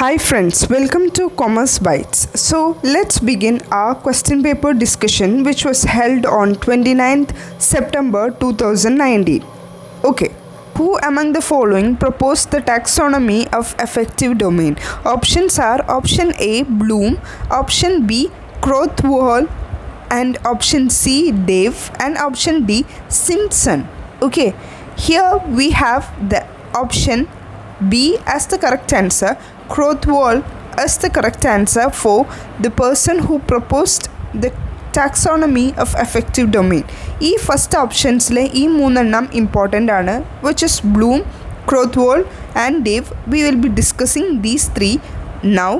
Hi friends, welcome to Commerce Bytes. So let's begin our question paper discussion which was held on 29th September 2019. Okay. Who among the following proposed the taxonomy of affective domain? Options are option A, Bloom, option B, Krathwohl, and option C, Dave, and option D, Simpson. Okay, here we have the option B as the correct answer, Krathwohl as the correct answer for the person who proposed the taxonomy of affective domain. ഈ first ഓപ്ഷൻസിലെ ഈ മൂന്നെണ്ണം important ആണ്, which is Bloom, Krathwohl and Dave. We will be discussing these three now.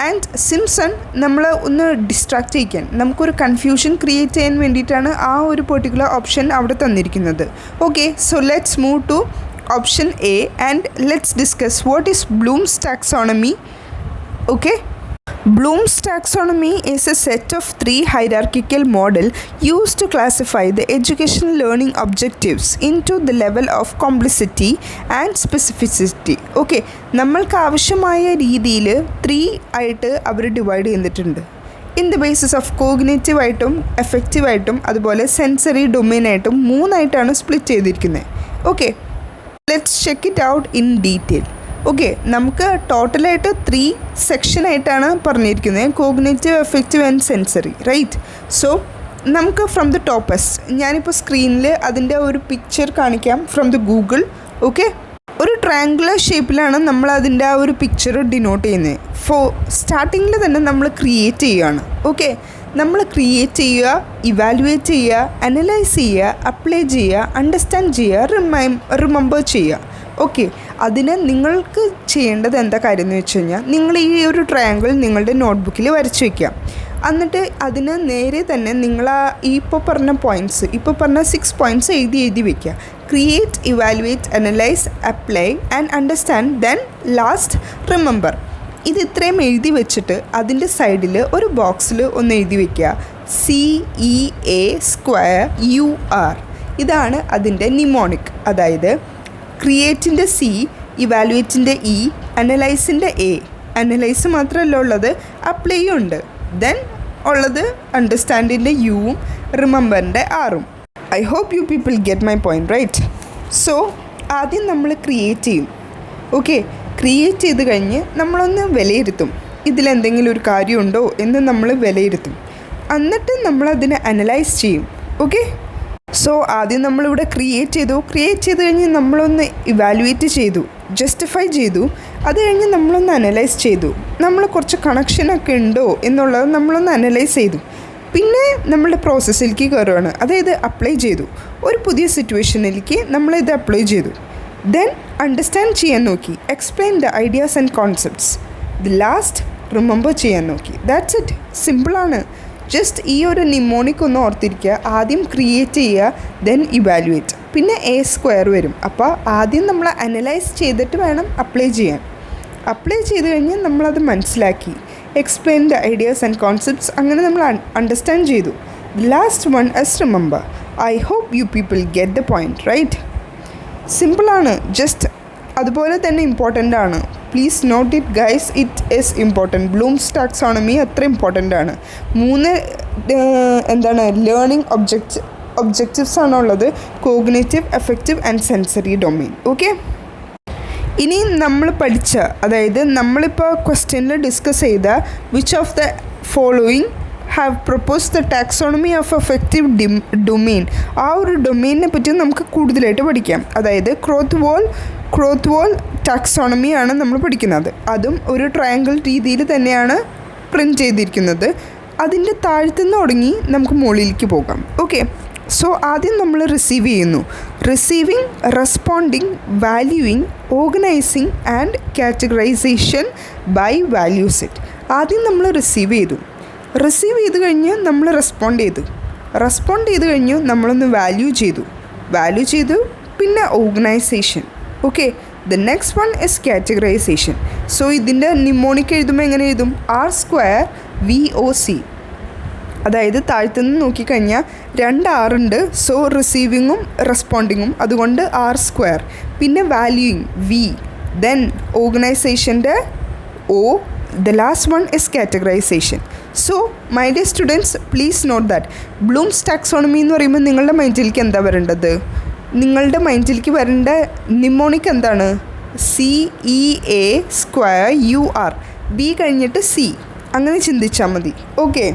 And Simpson നമ്മൾ ഒന്ന് distract ചെയ്യിക്കാൻ, നമുക്കൊരു confusion create ചെയ്യാൻ വേണ്ടിയിട്ടാണ് ആ ഒരു പെർട്ടിക്കുലർ ഓപ്ഷൻ അവിടെ തന്നിരിക്കുന്നത്. Okay, so let's move to option A and let's discuss what is Bloom's taxonomy. Okay, Bloom's taxonomy is a set of three hierarchical models used to classify the educational learning objectives into the level of complexity and specificity. Okay, നമ്മൾക്ക് ആവശ്യമായ രീതിയിൽ 3 ആയിട്ട് അവർ divide ചെയ്തിട്ടുണ്ട്. In the basis of cognitive ആയിട്ടും effective ആയിട്ടും അതുപോലെ sensory domain ആയിട്ടും 3 ആയിട്ടാണ് സ്പ്ലിറ്റ് ചെയ്തിരിക്കുന്നത്. Okay, let's check it out in detail. Okay, നമുക്ക് ടോട്ടലായിട്ട് 3 സെക്ഷനായിട്ടാണ് പറഞ്ഞിരിക്കുന്നത്, cognitive, effective and sensory, right? So നമുക്ക് ഫ്രം ദ ടോപ്പസ്റ്റ്, ഞാനിപ്പോൾ സ്ക്രീനിൽ അതിൻ്റെ ഒരു പിക്ചർ കാണിക്കാം ഫ്രം ദ ഗൂഗിൾ. ഓക്കെ, ഒരു ട്രയാങ്കുലർ ഷേപ്പിലാണ് നമ്മൾ അതിൻ്റെ ആ ഒരു പിക്ചർ ഡിനോട്ട് ചെയ്യുന്നത്. സ്റ്റാർട്ടിങ്ങിൽ തന്നെ നമ്മൾ ക്രിയേറ്റ് ചെയ്യുകയാണ്. ഓക്കെ, നമ്മൾ ക്രിയേറ്റ് ചെയ്യുക, ഇവാലുവേറ്റ് ചെയ്യുക, അനലൈസ് ചെയ്യുക, അപ്ലൈ ചെയ്യുക, അണ്ടർസ്റ്റാൻഡ് ചെയ്യുക, റിമെമ്പർ ചെയ്യുക. ഓക്കെ, അതിന് നിങ്ങൾക്ക് ചെയ്യേണ്ടത് എന്താ കാര്യം എന്ന് വെച്ച് കഴിഞ്ഞാൽ, നിങ്ങൾ ഈ ഒരു ട്രയാങ്കിൾ നിങ്ങളുടെ നോട്ട്ബുക്കിൽ വരച്ച് വയ്ക്കുക. എന്നിട്ട് അതിന് നേരെ തന്നെ നിങ്ങൾ ഈ ഇപ്പോൾ പറഞ്ഞ പോയിൻറ്റ്സ്, ഇപ്പോൾ പറഞ്ഞ 6 പോയിൻറ്റ്സ് എഴുതി വയ്ക്കുക. Create, evaluate, analyse, apply and understand, then last remember. ഇത് ഇത്രയും എഴുതി വെച്ചിട്ട് അതിൻ്റെ സൈഡിൽ ഒരു ബോക്സിൽ ഒന്ന് എഴുതി വയ്ക്കുക, CEA²UR. ഇതാണ് അതിൻ്റെ നിമോണിക്. അതായത് ക്രിയേറ്റിൻ്റെ C, ഇവാലുവേറ്റിൻ്റെ E, അനലൈസിൻ്റെ A. അനലൈസ് മാത്രമല്ല ഉള്ളത്, അപ്ലൈയും ഉണ്ട്. ദെൻ ഉള്ളത് അണ്ടർസ്റ്റാൻഡിൻ്റെ Uവും റിമെമ്പറിൻ്റെ Rഉം. I hope you people get my point, right? So ആദ്യം നമ്മൾ ക്രിയേറ്റ് ചെയ്യും. ഓക്കെ, ക്രിയേറ്റ് ചെയ്ത് കഴിഞ്ഞ് നമ്മളൊന്ന് വിലയിരുത്തും, ഇതിലെന്തെങ്കിലും ഒരു കാര്യമുണ്ടോ എന്ന് നമ്മൾ വിലയിരുത്തും. എന്നിട്ട് നമ്മളതിനെ അനലൈസ് ചെയ്യും. ഓക്കെ, സോ ആദ്യം നമ്മളിവിടെ ക്രിയേറ്റ് ചെയ്ത് കഴിഞ്ഞ് നമ്മളൊന്ന് ഇവാലുവേറ്റ് ചെയ്തു, ജസ്റ്റിഫൈ ചെയ്തു. അത് കഴിഞ്ഞ് നമ്മളൊന്ന് അനലൈസ് ചെയ്തു, നമ്മൾ കുറച്ച് കണക്ഷനൊക്കെ ഉണ്ടോ എന്നുള്ളത് നമ്മളൊന്ന് അനലൈസ് ചെയ്തു. പിന്നെ നമ്മളുടെ പ്രോസസ്സിലേക്ക് കയറുകയാണ്, അതായത് അപ്ലൈ ചെയ്തു. ഒരു പുതിയ സിറ്റുവേഷനിലേക്ക് നമ്മളിത് അപ്ലൈ ചെയ്തു. ദെൻ അണ്ടർസ്റ്റാൻഡ് ചെയ്യാൻ നോക്കി, explain the ideas and concepts. The last remember ചെയ്യാൻ നോക്കി. ദാറ്റ്സ് ഇറ്റ്, സിമ്പിളാണ്. ജസ്റ്റ് ഈ ഒരു നിമോണിക് ഒന്ന് ഓർത്തിരിക്കുക. ആദ്യം ക്രിയേറ്റ് ചെയ്യുക, ദെൻ ഇവാലുവേറ്റ്, പിന്നെ A² വരും. അപ്പോൾ ആദ്യം നമ്മൾ അനലൈസ് ചെയ്തിട്ട് വേണം അപ്ലൈ ചെയ്യാൻ. അപ്ലൈ ചെയ്ത് കഴിഞ്ഞ് നമ്മളത് മനസ്സിലാക്കി, explain the ideas and concepts, അങ്ങനെ നമ്മൾ അണ്ടർസ്റ്റാൻഡ് ചെയ്തു. The last one is remember. I hope you people get the point, right? സിമ്പിളാണ്, ജസ്റ്റ് അതുപോലെ തന്നെ ഇമ്പോർട്ടൻ്റ് ആണ്. Please note it guys, it is important. Bloom's taxonomy അത്ര ഇമ്പോർട്ടൻ്റ് ആണ്. 3 learning objectives ആണുള്ളത്, cognitive, effective and sensory domain. Okay, ഇനി നമ്മൾ പഠിച്ച, അതായത് നമ്മളിപ്പോൾ ക്വസ്റ്റ്യനിൽ ഡിസ്കസ് ചെയ്ത which of the following have proposed the taxonomy of effective domain, ആ ഒരു ഡൊമെയിനെ പറ്റി നമുക്ക് കൂടുതലായിട്ട് പഠിക്കാം. അതായത് ക്രോത്ത്വോൾ ടാക്സോണമിയാണ് നമ്മൾ പഠിക്കുന്നത്. അതും ഒരു ട്രയാങ്കിൾ രീതിയിൽ തന്നെയാണ് പ്രിൻറ്റ് ചെയ്തിരിക്കുന്നത്. അതിൻ്റെ താഴത്തുനിന്ന് തുടങ്ങി നമുക്ക് മുകളിലേക്ക് പോകാം. ഓക്കെ, സോ ആദ്യം നമ്മൾ റിസീവ് ചെയ്യുന്നു. Receiving, responding, valuing, organizing and categorization by value set. ആദ്യം നമ്മൾ റിസീവ് ചെയ്ത് കഴിഞ്ഞ് നമ്മൾ റെസ്പോണ്ട് ചെയ്ത് കഴിഞ്ഞു നമ്മളൊന്ന് വാല്യൂ ചെയ്തു, പിന്നെ organization. Okay, the next one is categorization. So ഇതിൻ്റെ നിമോണിക് എഴുതുമ്പോൾ എങ്ങനെ എഴുതും? RVOC. അതായത് താഴ്ത്തുനിന്ന് നോക്കിക്കഴിഞ്ഞാൽ 2 R ഉണ്ട്. സോ റിസീവിങ്ങും റെസ്പോണ്ടിങ്ങും, അതുകൊണ്ട് R². പിന്നെ വാല്യൂയിങ് V. ദെൻ ഓർഗനൈസേഷൻ്റെ O. The last one is categorization. So, my dear students, please note that Bloom's taxonomy എന്ന് പറയുമ്പോൾ നിങ്ങളുടെ മൈൻഡിലേക്ക് എന്താ വരേണ്ടത്? നിങ്ങളുടെ മൈൻഡിലേക്ക് വരേണ്ട നിമോണിക് എന്താണ്? CEA²UR. B കഴിഞ്ഞിട്ട് C. അങ്ങനെ ചിന്തിച്ചാൽ മതി. ഓക്കെ.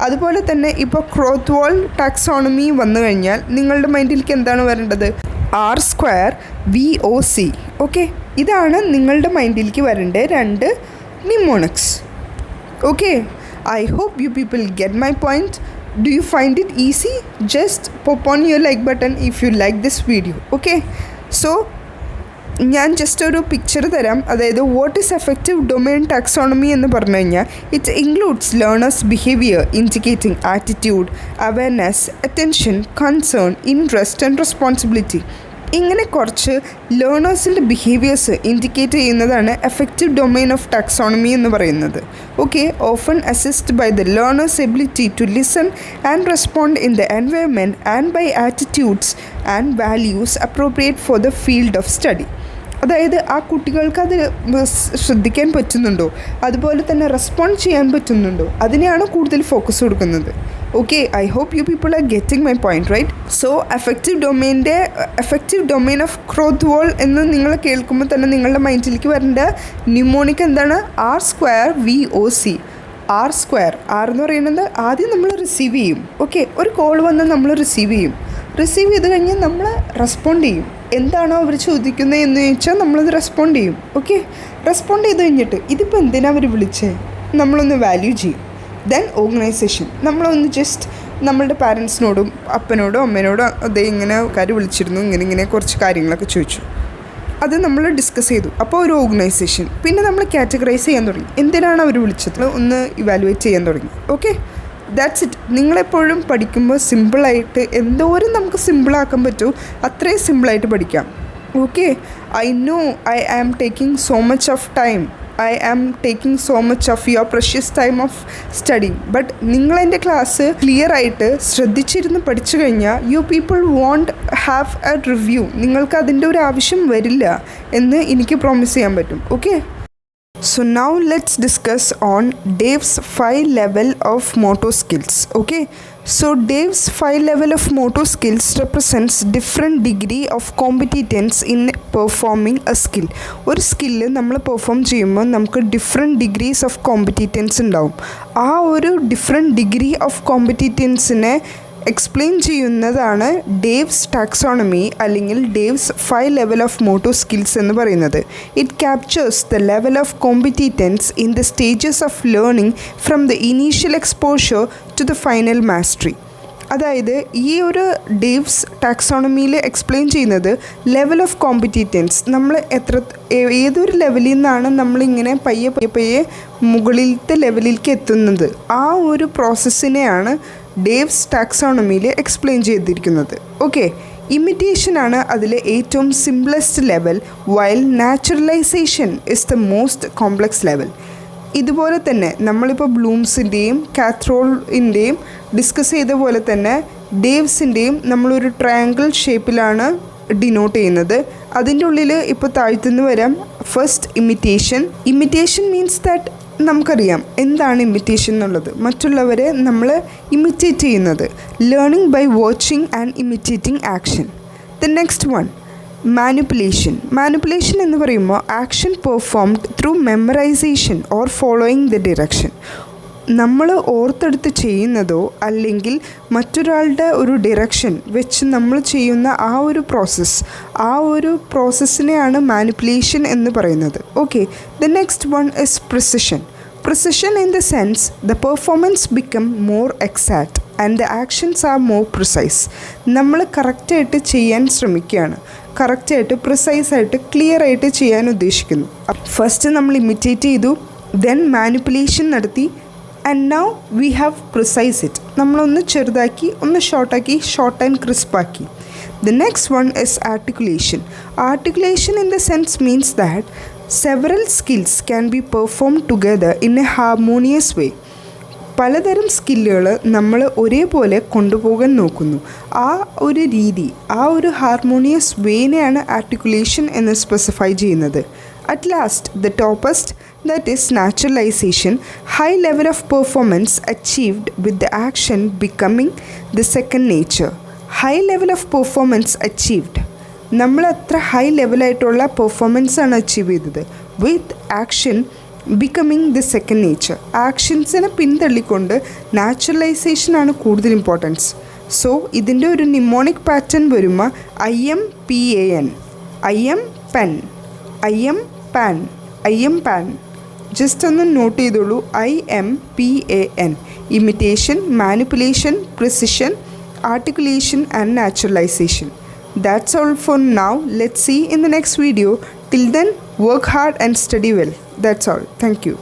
അതുപോലെ തന്നെ ഇപ്പോൾ ക്രോത്ത്വോൾ ടാക്സോണമി വന്നു കഴിഞ്ഞാൽ നിങ്ങളുടെ മൈൻഡിലേക്ക് എന്താണ് വരേണ്ടത്? R²VOC. ഓക്കെ. ഇതാണ് നിങ്ങളുടെ മൈൻഡിലേക്ക് വരേണ്ട രണ്ട് mnemonics. Okay, I hope you people get my point. Do you find it easy? Just pop on your like button if you like this video. Okay, so ഞാൻ ജസ്റ്റ് ഒരു പിക്ചർ തരാം. അതായത് what is effective domain taxonomy എന്ന് പറഞ്ഞു കഴിഞ്ഞാൽ it includes learners behaviour indicating attitude, awareness, attention, concern, interest and responsibility. ഇങ്ങനെ കുറച്ച് ലേണേഴ്സിൻ്റെ ബിഹേവിയേഴ്സ് ഇൻഡിക്കേറ്റ് ചെയ്യുന്നതാണ് എഫക്റ്റീവ് ഡൊമെയിൻ ഓഫ് ടാക്സോണമി എന്ന് പറയുന്നത്. Okay, often assist by the learners ability to listen and respond in the environment and by attitudes and values appropriate for the field of study. അതായത് ആ കുട്ടികൾക്ക് അത് ശ്രദ്ധിക്കാൻ പറ്റുന്നുണ്ടോ, അതുപോലെ തന്നെ റെസ്പോണ്ട് ചെയ്യാൻ പറ്റുന്നുണ്ടോ, അതിനെയാണ് കൂടുതൽ ഫോക്കസ് കൊടുക്കുന്നത്. Okay, I hope you people are getting my point, right? So affective domain of Krathwohl എന്ന് നിങ്ങൾ കേൾക്കുമ്പോൾ തന്നെ നിങ്ങളുടെ മൈൻഡിലേക്ക് വരേണ്ട ന്യൂമോണിക് എന്താണ്? R²VOC. R² എന്ന് പറയുന്നത് ആദ്യം നമ്മൾ റിസീവ് ചെയ്യും. ഓക്കെ, ഒരു കോൾ വന്ന് നമ്മൾ റിസീവ് ചെയ്യും. റിസീവ് ചെയ്ത് കഴിഞ്ഞാൽ നമ്മൾ റെസ്പോണ്ട് ചെയ്യും. എന്താണോ അവർ ചോദിക്കുന്നത് എന്ന് ചോദിച്ചാൽ നമ്മളത് റെസ്പോണ്ട് ചെയ്യും. ഓക്കെ, റെസ്പോണ്ട് ചെയ്ത് കഴിഞ്ഞിട്ട് ഇതിപ്പോൾ എന്തിനാണ് അവർ വിളിച്ചത് നമ്മളൊന്ന് വാല്യൂ ചെയ്യും. ദെൻ ഓർഗനൈസേഷൻ, നമ്മളൊന്ന് ജസ്റ്റ് നമ്മളുടെ പാരൻസിനോടും അപ്പനോടും അമ്മേനോടും അതേ ഇങ്ങനെ കാര്യം വിളിച്ചിരുന്നു, ഇങ്ങനെ കുറച്ച് കാര്യങ്ങളൊക്കെ ചോദിച്ചു, അത് നമ്മൾ ഡിസ്കസ് ചെയ്തു. അപ്പോൾ ഒരു ഓർഗനൈസേഷൻ. പിന്നെ നമ്മൾ കാറ്റഗറൈസ് ചെയ്യാൻ തുടങ്ങി. എന്തിനാണ് അവർ വിളിച്ചത് ഒന്ന് ഇവാലുവേറ്റ് ചെയ്യാൻ തുടങ്ങി. Okay, that's it. നിങ്ങളെപ്പോഴും പഠിക്കുമ്പോൾ സിമ്പിളായിട്ട് എന്തോരം നമുക്ക് സിമ്പിളാക്കാൻ പറ്റുമോ അത്രയും സിമ്പിളായിട്ട് പഠിക്കാം. Okay, I know I am taking so much of time. I am taking so much of your precious time of studying. But നിങ്ങളെൻ്റെ ക്ലാസ് ക്ലിയർ ആയിട്ട് ശ്രദ്ധിച്ചിരുന്ന് പഠിച്ചു കഴിഞ്ഞാൽ you people won't have a review. നിങ്ങൾക്ക് അതിൻ്റെ ഒരു ആവശ്യം വരില്ല എന്ന് എനിക്ക് പ്രോമിസ് ചെയ്യാൻ പറ്റും. Okay, so now let's discuss on Dave's 5 level of motor skills. Okay, so Dave's 5 level of motor skills represents different degree of competence in performing a skill. ഒരു സ്കില്ല് നമ്മൾ പെർഫോം ചെയ്യുമ്പോൾ നമുക്ക് ഡിഫറെൻറ്റ് ഡിഗ്രീസ് ഓഫ് കോമ്പറ്റീറ്റൻസ് ഉണ്ടാവും. ആ ഒരു different degree of കോമ്പറ്റീറ്റൻസിനെ explain ചെയ്യുന്നതാണ് Dave's taxonomy അല്ലെങ്കിൽ Dave's 5 level of motor skills എന്ന് പറയുന്നത്. It captures the level of competence in the stages of learning from the initial exposure to the final mastery. അതായത് ഈ ഒരു ഡേവ്സ് ടാക്സോണമിയിൽ explain ചെയ്യുന്നത് ലെവൽ ഓഫ് കോമ്പറ്റീറ്റൻസ്, നമ്മൾ ഏതൊരു ലെവലിൽ നിന്നാണ് നമ്മളിങ്ങനെ പയ്യെ മുകളിലത്തെ ലെവലിലേക്ക് എത്തുന്നത്, ആ ഒരു പ്രോസസ്സിനെയാണ് ഡേവ്സ് ടാക്സോണമിയിൽ എക്സ്പ്ലെയിൻ ചെയ്തിരിക്കുന്നത്. ഓക്കെ, ഇമിറ്റേഷനാണ് അതിലെ ഏറ്റവും simplest level, while naturalisation is the most complex level. ഇതുപോലെ തന്നെ നമ്മളിപ്പോൾ ബ്ലൂംസിൻ്റെയും കാത്രോളിൻ്റെയും ഡിസ്കസ് ചെയ്ത പോലെ തന്നെ ഡേവ്സിൻ്റെയും നമ്മളൊരു ട്രയാങ്കിൾ ഷേപ്പിലാണ് ഡിനോട്ട് ചെയ്യുന്നത്. അതിൻ്റെ ഉള്ളിൽ ഇപ്പോൾ താഴ്ത്തുനിന്ന് വരാം. ഫസ്റ്റ് ഇമിറ്റേഷൻ മീൻസ് ദാറ്റ് നമുക്കറിയാം എന്താണ് ഇമിറ്റേഷൻ എന്നുള്ളത്. മറ്റുള്ളവരെ നമ്മൾ ഇമിറ്റേറ്റ് ചെയ്യുന്നത്. Learning by watching and imitating action. The next one manipulation എന്ന് പറയുമ്പോൾ action performed through memorization or following the direction. നമ്മൾ ഓർത്തെടുത്ത് ചെയ്യുന്നതോ അല്ലെങ്കിൽ മറ്റൊരാളുടെ ഒരു ഡിറക്ഷൻ വെച്ച് നമ്മൾ ചെയ്യുന്ന ആ ഒരു പ്രോസസ്സിനെയാണ് മാനിപ്പുലേഷൻ എന്ന് പറയുന്നത്. Okay, the next one is precision in the sense the performance become more exact and the actions are more precise. നമ്മൾ കറക്റ്റായിട്ട് ചെയ്യാൻ ശ്രമിക്കുകയാണ്, കറക്റ്റായിട്ട് പ്രിസൈസായിട്ട് ക്ലിയർ ആയിട്ട് ചെയ്യാൻ ഉദ്ദേശിക്കുന്നു. ഫസ്റ്റ് നമ്മൾ ഇമിറ്റേറ്റ് ചെയ്തു, ദെൻ മാനിപ്പുലേഷൻ നടത്തി, and now we have precise it. നമ്മളൊന്ന് ചെറുതാക്കി, ഒന്ന് ഷോർട്ട് ആൻഡ് ക്രിസ്പാക്കി. The next one is articulation. Articulation in the sense means that several skills can be performed together in a harmonious way. പലതരം സ്കില്ലുകൾ നമ്മൾ ഒരേപോലെ കൊണ്ടുപോകാൻ നോക്കുന്നു. ആ ഒരു രീതി, ആ ഒരു ഹാർമോണിയസ് വേനെയാണ് ആർട്ടിക്കുലേഷൻ എന്ന് സ്പെസിഫൈ ചെയ്യുന്നത്. At last the ടോപ്പസ്റ്റ് that is naturalization, high level of performance achieved with the action becoming the second nature. High level of performance achieved, നമ്മൾ അത്ര ഹൈ ലെവലായിട്ടുള്ള പെർഫോമൻസ് ആണ് അച്ചീവ് ചെയ്തത് with action becoming the second nature. ആക്ഷൻസിനെ പിന്തള്ളിക്കൊണ്ട് നാച്ചുറലൈസേഷനാണ് കൂടുതൽ importance. So ഇതിൻ്റെ ഒരു നിമോണിക് പാറ്റേൺ വരുമ്പോൾ IMPAN, I am pen, I am pan, I am pan. Just ഒന്ന് നോട്ട് ചെയ്തോളൂ. IMPAN, imitation, manipulation, precision, articulation and naturalization. That's all for now. Let's see in the next video. Till then, work hard and study well. That's all. Thank you.